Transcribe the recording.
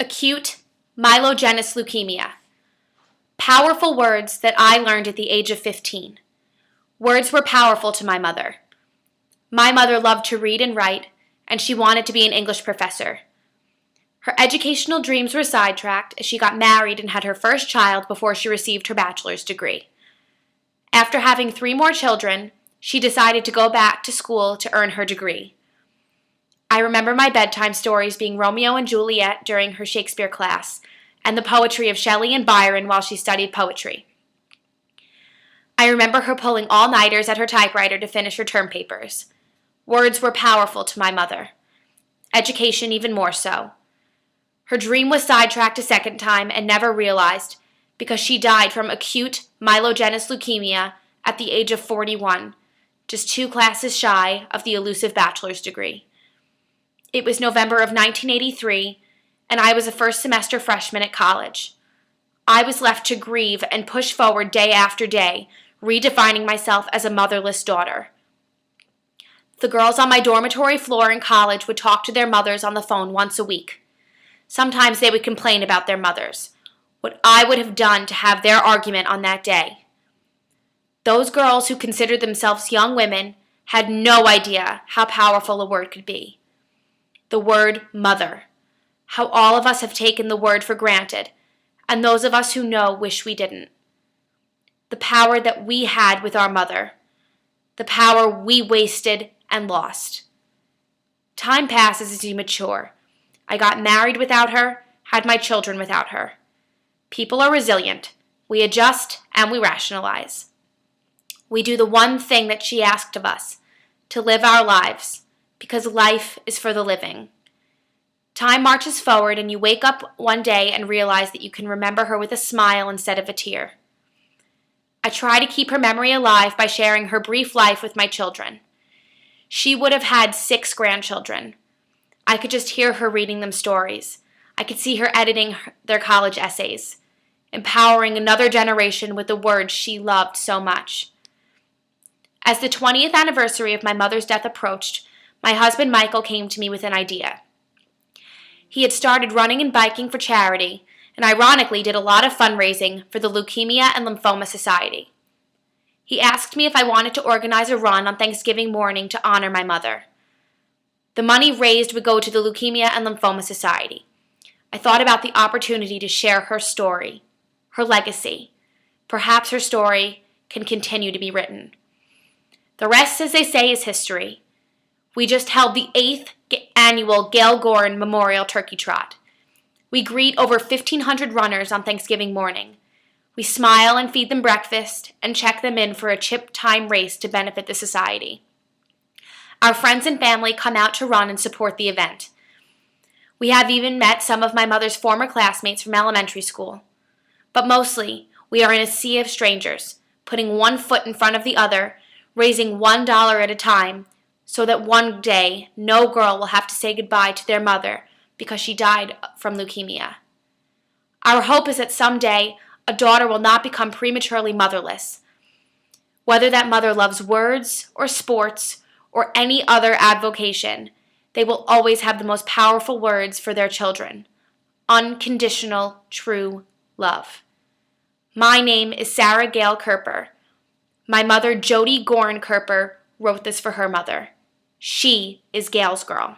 acute myelogenous leukemia. Powerful words that I learned at the age of 15. Words were powerful to my mother. My mother loved to read and write, and she wanted to be an English professor. Her educational dreams were sidetracked as she got married and had her first child before she received her bachelor's degree. After having 3 more children, she decided to go back to school to earn her degree. I remember my bedtime stories being Romeo and Juliet during her Shakespeare class, and the poetry of Shelley and Byron while she studied poetry. I remember her pulling all-nighters at her typewriter to finish her term papers. Words were powerful to my mother. Education even more so. Her dream was sidetracked a second time and never realized because she died from acute myelogenous leukemia at the age of 41, just 2 classes shy of the elusive bachelor's degree. It was November of 1983, and I was a first-semester freshman at college. I was left to grieve and push forward day after day, redefining myself as a motherless daughter. The girls on my dormitory floor in college would talk to their mothers on the phone once a week. Sometimes they would complain about their mothers, what I would have done to have their argument on that day. Those girls who considered themselves young women had no idea how powerful a word could be. The word mother. How all of us have taken the word for granted, and those of us who know wish we didn't. The power that we had with our mother. The power we wasted and lost. Time passes as you mature. I got married without her, had my children without her. People are resilient. We adjust and we rationalize. We do the one thing that she asked of us, to live our lives, because life is for the living. Time marches forward and you wake up one day and realize that you can remember her with a smile instead of a tear. I try to keep her memory alive by sharing her brief life with my children. She would have had 6 grandchildren. I could just hear her reading them stories. I could see her editing their college essays, empowering another generation with the words she loved so much. As the 20th anniversary of my mother's death approached, my husband Michael came to me with an idea. He had started running and biking for charity, and ironically did a lot of fundraising for the Leukemia and Lymphoma Society. He asked me if I wanted to organize a run on Thanksgiving morning to honor my mother. The money raised would go to the Leukemia and Lymphoma Society. I thought about the opportunity to share her story, her legacy. Perhaps her story can continue to be written. The rest, as they say, is history. We just held the 8th annual Gail Memorial Turkey Trot. We greet over 1,500 runners on Thanksgiving morning. We smile and feed them breakfast and check them in for a chip time race to benefit the society. Our friends and family come out to run and support the event. We have even met some of my mother's former classmates from elementary school. But mostly, we are in a sea of strangers, putting one foot in front of the other, raising $1 at a time, so that one day no girl will have to say goodbye to their mother because she died from leukemia. Our hope is that someday a daughter will not become prematurely motherless. Whether that mother loves words or sports or any other avocation, they will always have the most powerful words for their children. Unconditional, true love. My name is Sarah Gail Kerper. My mother, Jody Gorn Kerper, wrote this for her mother. She is Gail's girl.